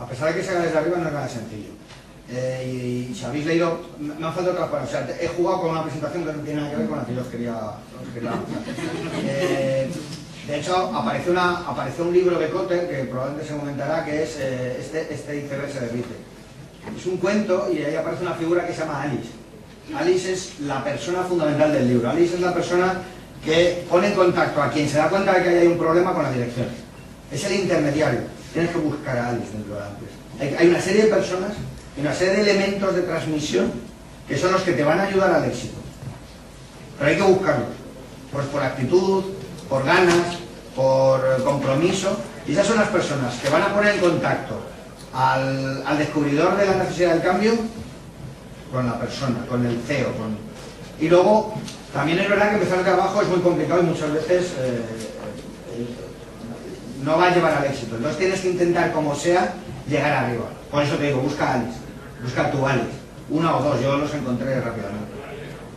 A pesar de que se haga desde arriba, no es nada sencillo. Y si habéis leído, me han faltado otras cosas. O sea, he jugado con una presentación que no tiene nada que ver con la que yo os quería de hecho, apareció un libro de Kotter, que probablemente se comentará, que es este iceberg se derrite. Es un cuento y ahí aparece una figura que se llama Alice. Alice es la persona fundamental del libro. Alice es la persona que pone en contacto a quien se da cuenta de que hay un problema con la dirección. Es el intermediario. Tienes que buscar a Alice dentro de la empresa. Hay una serie de personas y una serie de elementos de transmisión que son los que te van a ayudar al éxito. Pero hay que buscarlos. Pues por actitud, por ganas, por compromiso. Y esas son las personas que van a poner en contacto al descubridor de la necesidad del cambio con la persona, con el CEO. Y luego, también es verdad que empezar desde abajo es muy complicado y muchas veces no va a llevar al éxito. Entonces tienes que intentar, como sea, llegar arriba. Por eso te digo, busca a Alice, busca a tu Alice. 1 o 2, yo los encontré rápidamente.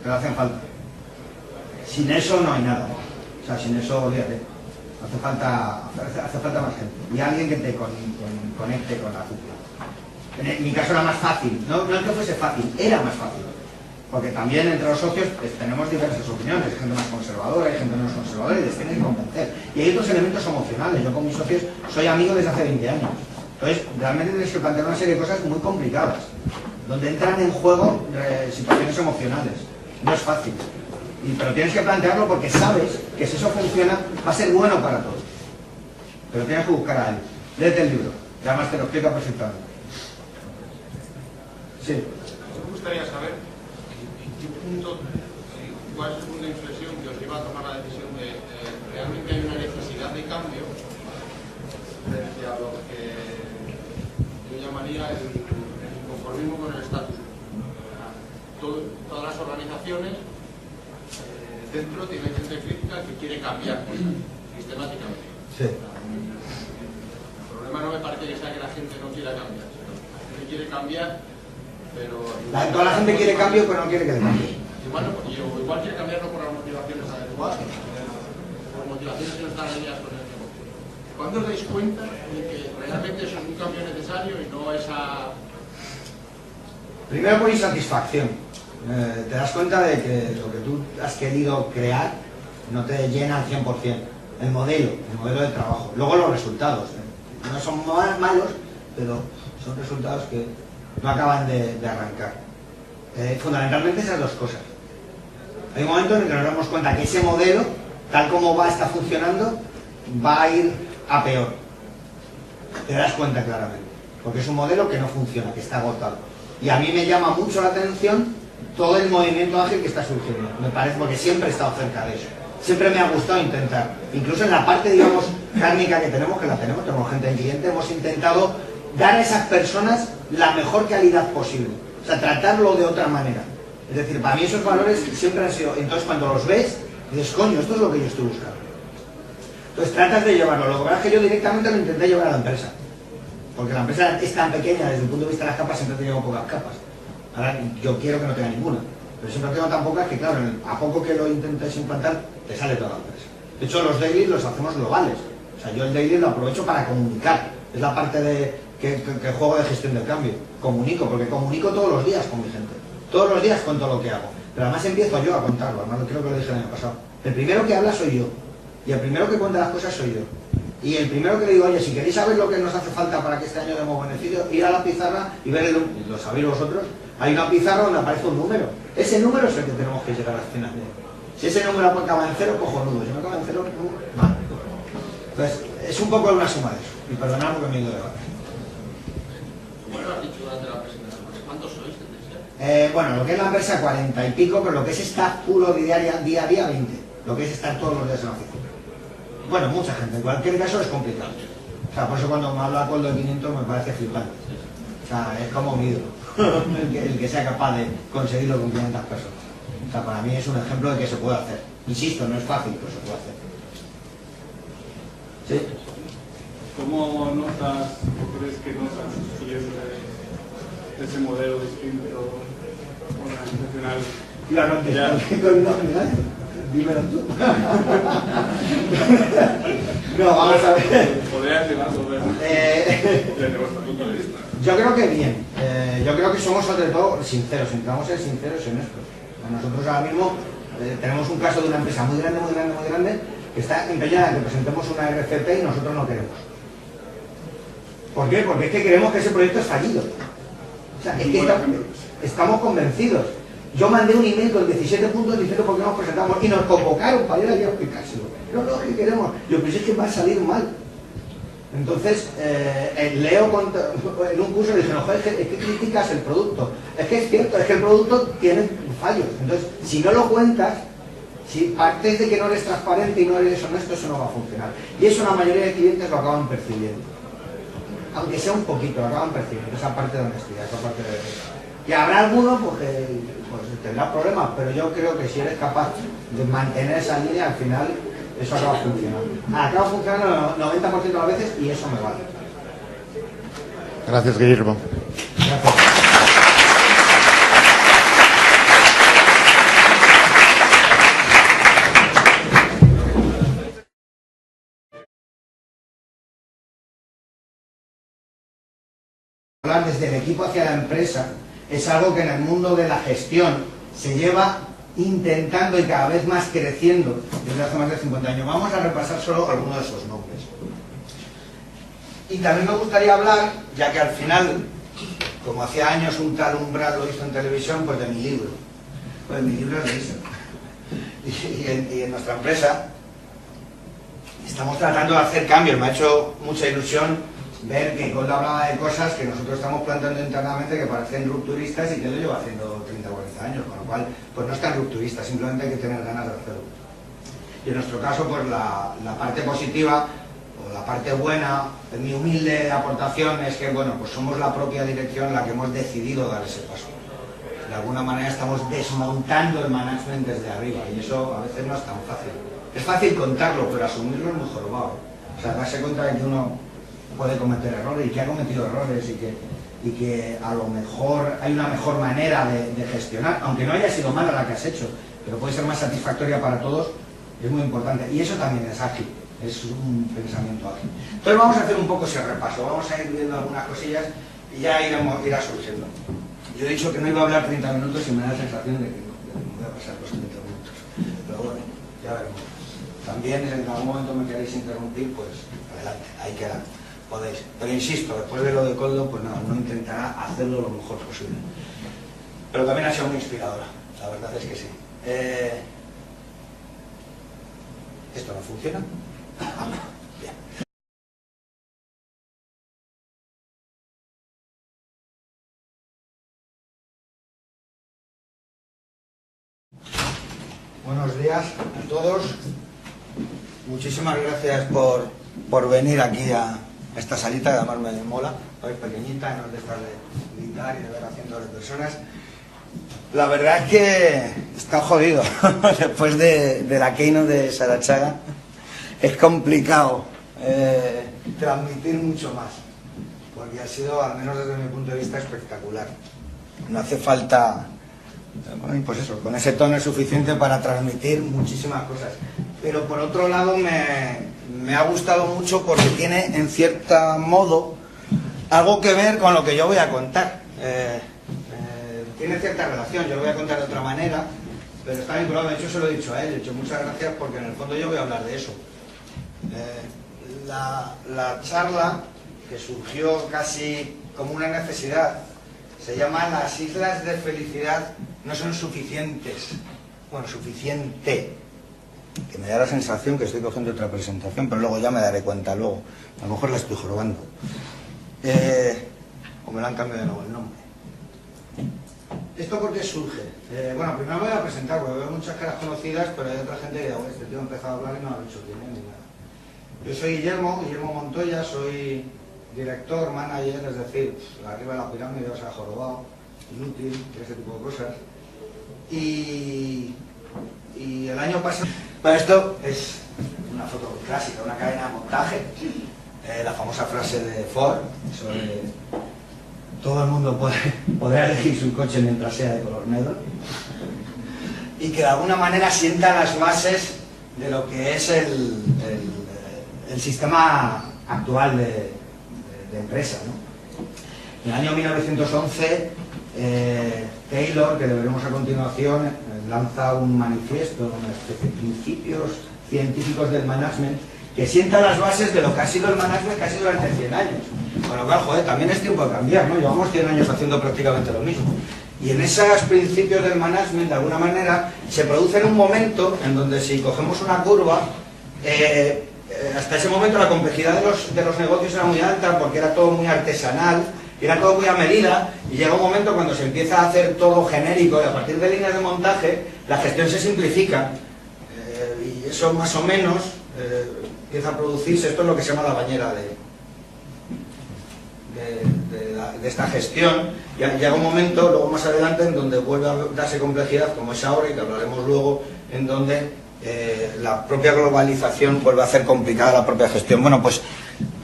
Pero hacen falta. Sin eso no hay nada. O sea, sin eso, olvídate. Hace falta más gente. Y alguien que te conecte con la cúpula. En mi caso era más fácil. No es que fuese fácil, era más fácil. Porque también entre los socios tenemos diversas opiniones. Hay gente más conservadora, hay gente menos conservadora y les tienes que convencer. Y hay otros elementos emocionales. Yo con mis socios soy amigo desde hace 20 años. Entonces, realmente tienes que plantear una serie de cosas muy complicadas. Donde entran en juego situaciones emocionales. No es fácil. Pero tienes que plantearlo porque sabes que si eso funciona va a ser bueno para todos. Pero tienes que buscar a él. Léete el libro, que además te lo explica perfectamente. Sí. Me gustaría saber en qué punto, cuál es el punto de inflexión que os lleva a tomar la decisión de realmente hay una necesidad de cambio frente a lo que yo llamaría llamaría el inconformismo con el estatus. Todas las organizaciones dentro tienen gente crítica que quiere cambiar sistemáticamente. Sí. El problema no me parece que sea que la gente no quiera cambiar, sino que la gente quiere cambiar, pero... Toda la gente quiere cambio, pero no quiere que le cambie. Igual quiere cambiarlo por las motivaciones adecuadas, por motivaciones que no están alineadas con el negocio. ¿Cuándo os dais cuenta de que realmente eso es un cambio necesario y no esa... Primero por insatisfacción. Te das cuenta de que lo que tú has querido crear no te llena al 100%. El modelo de trabajo. Luego los resultados. No son malos, pero son resultados que no acaban de arrancar. Fundamentalmente esas dos cosas. Hay un momento en el que nos damos cuenta que ese modelo, tal como está funcionando, va a ir a peor. Te das cuenta claramente. Porque es un modelo que no funciona, que está agotado. Y a mí me llama mucho la atención todo el movimiento ágil que está surgiendo. Me parece, porque siempre he estado cerca de eso. Siempre me ha gustado intentar. Incluso en la parte, digamos, cárnica que tenemos tenemos gente en cliente, hemos intentado dar a esas personas la mejor calidad posible. O sea, tratarlo de otra manera. Es decir, para mí esos valores siempre han sido... Entonces, cuando los ves, dices, coño, esto es lo que yo estoy buscando. Entonces, tratas de llevarlo. Lo que pasa es que yo directamente lo intenté llevar a la empresa. Porque la empresa es tan pequeña, desde el punto de vista de las capas, siempre tengo pocas capas. Ahora, yo quiero que no tenga ninguna. Pero siempre tengo tan pocas que, claro, a poco que lo intentes implantar, te sale toda la empresa. De hecho, los dailies los hacemos globales. O sea, yo el daily lo aprovecho para comunicar. Es la parte de que juego de gestión del cambio. Comunico, porque comunico todos los días con mi gente. Todos los días cuento lo que hago. Pero además empiezo yo a contarlo. Además, creo que lo dije el año pasado. El primero que habla soy yo. Y el primero que cuenta las cosas soy yo. Y el primero que le digo, oye, si queréis saber lo que nos hace falta para que este año demos beneficio, ir a la pizarra y ver lo sabéis vosotros, hay una pizarra donde aparece un número. Ese número es el que tenemos que llegar al final. Si ese número acaba en cero, cojonudo. Si no acaba en cero, mal. Entonces, es un poco una suma de eso. Y perdonad porque me he ido de debate. Bueno, has dicho durante la presentación, ¿cuántos sois? Bueno, lo que es la empresa 40 y pico, pero lo que es estar puro día a día 20. Lo que es estar todos los días en la oficina. Bueno, mucha gente. En cualquier caso es complicado. O sea, por eso cuando me habla Coldo de 500 me parece flipante. O sea, es como mi ídolo. el que sea capaz de conseguirlo con 500 personas. O sea, para mí es un ejemplo de que se puede hacer. Insisto, no es fácil, pero se puede hacer. ¿Sí? ¿Cómo notas o crees que notas si es ese modelo distinto organizacional? Claro, dímelo tú. No, vamos a ver. ¿Podrías llevarlo desde vuestro punto de vista? Yo creo que bien. Yo creo que somos sobre todo sinceros. Intentamos ser sinceros y honestos. Nosotros ahora mismo tenemos un caso de una empresa muy grande, que está empeñada en que presentemos una RFP y nosotros no queremos. ¿Por qué? Porque es que creemos que ese proyecto es fallido. O sea, es que estamos convencidos. Yo mandé un email con 17 puntos diciendo por qué nos presentamos y nos convocaron para ir allí a explicárselo. No, no, que queremos. Yo pensé que va a salir mal. Entonces, leo en un curso y dije, no, joder, es que criticas el producto. Es que es cierto, es que el producto tiene fallos. Entonces, si no lo cuentas, si partes de que no eres transparente y no eres honesto, eso no va a funcionar. Y eso la mayoría de clientes lo acaban percibiendo. Aunque sea un poquito, lo acaban percibiendo, esa parte de honestidad, esa parte de... Y habrá alguno porque tendrá problemas, pero yo creo que si eres capaz de mantener esa línea, al final eso acaba funcionando. Acaba funcionando el 90% de las veces y eso me vale. Gracias, Guillermo. Gracias. Hablar desde el equipo hacia la empresa es algo que en el mundo de la gestión se lleva intentando y cada vez más creciendo desde hace más de 50 años. Vamos a repasar solo algunos de esos nombres. Y también me gustaría hablar, ya que al final, como hacía años un tal Umbral lo hizo en televisión, pues de mi libro. Pues mi libro es eso. Y en nuestra empresa estamos tratando de hacer cambios. Me ha hecho mucha ilusión ver que Coldo hablaba de cosas que nosotros estamos planteando internamente que parecen rupturistas y que lo lleva haciendo 30 o 40 años, con lo cual pues no es tan rupturista, simplemente hay que tener ganas de hacerlo. Y en nuestro caso, pues la parte positiva o la parte buena de mi humilde aportación es que, bueno, pues somos la propia dirección la que hemos decidido dar ese paso. De alguna manera estamos desmontando el management desde arriba y eso a veces no es tan fácil. Es fácil contarlo, pero asumirlo es muy jorobado. O sea, darse cuenta de que uno puede cometer errores y que ha cometido errores y que a lo mejor hay una mejor manera de gestionar, aunque no haya sido mala la que has hecho, pero puede ser más satisfactoria para todos, es muy importante. Y eso también es ágil, es un pensamiento ágil. Entonces vamos a hacer un poco ese repaso, vamos a ir viendo algunas cosillas y ya irá surgiendo. Yo he dicho que no iba a hablar 30 minutos y me da la sensación de que no, me voy a pasar los 30 minutos. Pero bueno, ya veremos. También si en algún momento me queréis interrumpir, pues adelante, ahí queda. Podéis. Pero insisto, después de lo de Koldo, pues nada, uno intentará hacerlo lo mejor posible. Pero también ha sido muy inspiradora, la verdad es que sí. ¿Esto no funciona? Bien. Buenos días a todos. Muchísimas gracias por venir aquí a esta salita, que además me mola. Es pequeñita, no es de estar de gritar y de ver a cientos de personas. La verdad es que está jodido. Después de la keynote de Sarachaga es complicado transmitir mucho más, porque ha sido, al menos desde mi punto de vista, espectacular. No hace falta, pues eso, con ese tono es suficiente para transmitir muchísimas cosas. Pero por otro lado me ha gustado mucho porque tiene, en cierto modo, algo que ver con lo que yo voy a contar. Tiene cierta relación, yo lo voy a contar de otra manera, pero está vinculado. De hecho se lo he dicho a él, he dicho muchas gracias porque en el fondo yo voy a hablar de eso. La charla, que surgió casi como una necesidad, se llama Las islas de felicidad no son suficientes. Bueno, suficiente, que me da la sensación que estoy cogiendo otra presentación, pero luego ya me daré cuenta luego. A lo mejor la estoy jorobando. O me lo han cambiado de nuevo el nombre. ¿Esto por qué surge? Bueno, primero me voy a presentar, porque veo muchas caras conocidas, pero hay otra gente que dice, este tío ha empezado a hablar y no ha dicho quién es ni nada. Yo soy Guillermo Montoya, soy director, manager, es decir, arriba de la pirámide, o sea, jorobado, inútil, ese tipo de cosas. Y el año pasado... Bueno, esto es una foto clásica, una cadena de montaje, la famosa frase de Ford sobre todo el mundo podrá elegir su coche mientras sea de color negro, y que de alguna manera sienta las bases de lo que es el sistema actual de empresa, ¿no? En el año 1911 Taylor, que veremos a continuación, lanza un manifiesto, una especie de principios científicos del management, que sienta las bases de lo que ha sido el management, que ha sido durante 100 años. Bueno, claro, joder, también es tiempo de cambiar, ¿no? Llevamos 100 años haciendo prácticamente lo mismo. Y en esos principios del management, de alguna manera, se produce en un momento en donde, si cogemos una curva, hasta ese momento la complejidad de los negocios era muy alta, porque era todo muy artesanal, era todo muy a medida, y llega un momento cuando se empieza a hacer todo genérico, y a partir de líneas de montaje, la gestión se simplifica, y eso más o menos empieza a producirse. Esto es lo que se llama la bañera de esta gestión, y llega un momento, luego más adelante, en donde vuelve a darse complejidad, como es ahora, y que hablaremos luego, en donde la propia globalización vuelve a hacer complicada la propia gestión. Bueno, pues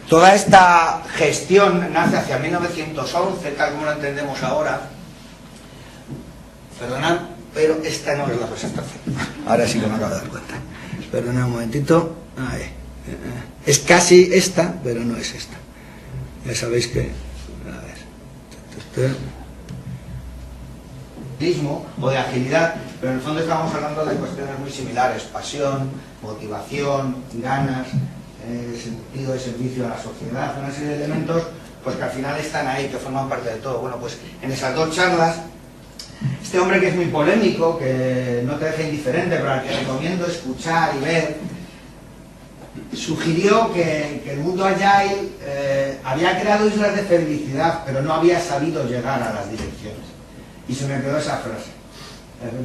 toda esta gestión nace hacia 1911, tal como lo entendemos ahora. Perdonad, pero esta no es la presentación. Ahora sí que me acabo de dar cuenta. Perdonad un momentito. Ahí. Es casi esta, pero no es esta. Ya sabéis que... A ver. O de agilidad, pero en el fondo estamos hablando de cuestiones muy similares: pasión, motivación, ganas, sentido de servicio a la sociedad, una serie de elementos pues que al final están ahí, que forman parte de todo. Bueno, pues en esas dos charlas, este hombre, que es muy polémico, que no te deja indiferente, pero al que recomiendo escuchar y ver, sugirió que el mundo Agile había creado islas de felicidad, pero no había sabido llegar a las direcciones. Y se me quedó esa frase: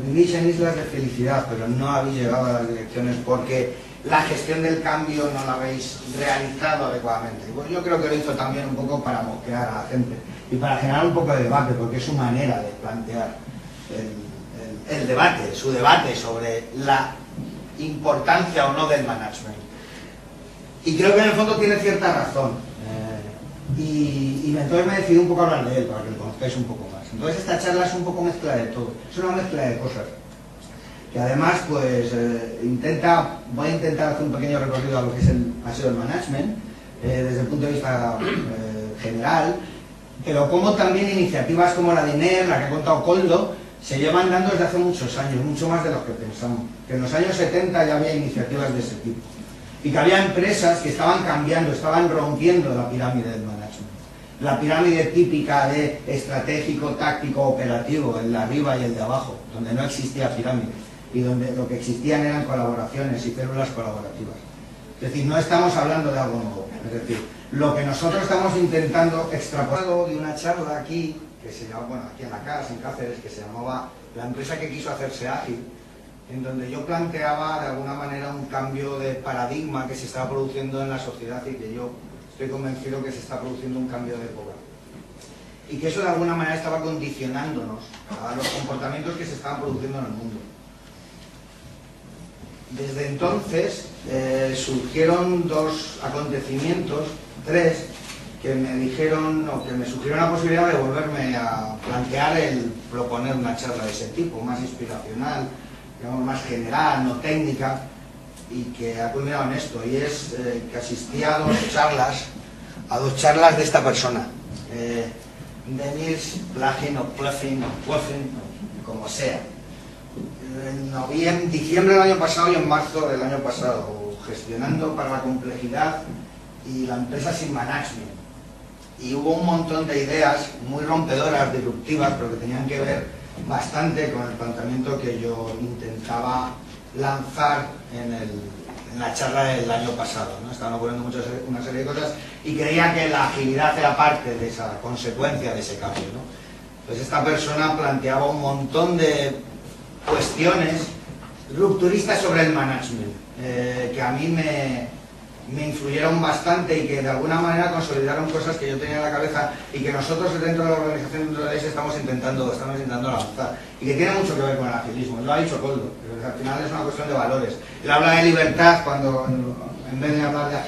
vivís en islas de felicidad, pero no habéis llegado a las direcciones, porque la gestión del cambio no la habéis realizado adecuadamente. Y bueno, yo creo que lo hizo también un poco para mosquear a la gente y para generar un poco de debate, porque es su manera de plantear el debate, su debate sobre la importancia o no del management. Y creo que en el fondo tiene cierta razón. Y entonces me decidí un poco a hablar de él para que lo conozcáis un poco más. Entonces esta charla es un poco mezcla de todo, es una mezcla de cosas. Que además pues voy a intentar hacer un pequeño recorrido a lo que ha sido el management, desde el punto de vista general, pero como también iniciativas como la de INER, la que ha contado Koldo, se llevan dando desde hace muchos años, mucho más de lo que pensamos. Que en los años 70 ya había iniciativas de ese tipo. Y que había empresas que estaban cambiando, estaban rompiendo la pirámide del management. La pirámide típica de estratégico, táctico, operativo, el de arriba y el de abajo, donde no existía pirámide y donde lo que existían eran colaboraciones y células colaborativas. Es decir, no estamos hablando de algo nuevo. Es decir, lo que nosotros estamos intentando extrapolar de una charla aquí, que se llama, bueno, aquí en la casa, en Cáceres, que se llamaba La empresa que quiso hacerse ágil, en donde yo planteaba de alguna manera un cambio de paradigma que se estaba produciendo en la sociedad y que yo estoy convencido que se está produciendo un cambio de época. Y que eso de alguna manera estaba condicionándonos a los comportamientos que se estaban produciendo en el mundo. Desde entonces surgieron dos acontecimientos, tres, que me dijeron o que me sugirieron la posibilidad de volverme a plantear el proponer una charla de ese tipo, más inspiracional, digamos, más general, no técnica, y que ha culminado en esto, y es que asistí a dos charlas de esta persona, Dennis Plagin o Pluffin, como sea. En diciembre del año pasado y en marzo del año pasado, gestionando para la complejidad y la empresa sin management. Y hubo un montón de ideas muy rompedoras, disruptivas, pero que tenían que ver bastante con el planteamiento que yo intentaba lanzar en la charla del año pasado, ¿no? Estaban ocurriendo una serie de cosas y creía que la agilidad era parte de esa consecuencia de ese cambio, ¿no? Entonces esta persona planteaba un montón de cuestiones rupturistas sobre el management, que a mí me influyeron bastante y que de alguna manera consolidaron cosas que yo tenía en la cabeza y que nosotros dentro de la organización, dentro de la ISE, estamos intentando avanzar y que tiene mucho que ver con el agilismo. Lo ha dicho Koldo, pero al final es una cuestión de valores. Él habla de libertad cuando en vez de hablar de agilismo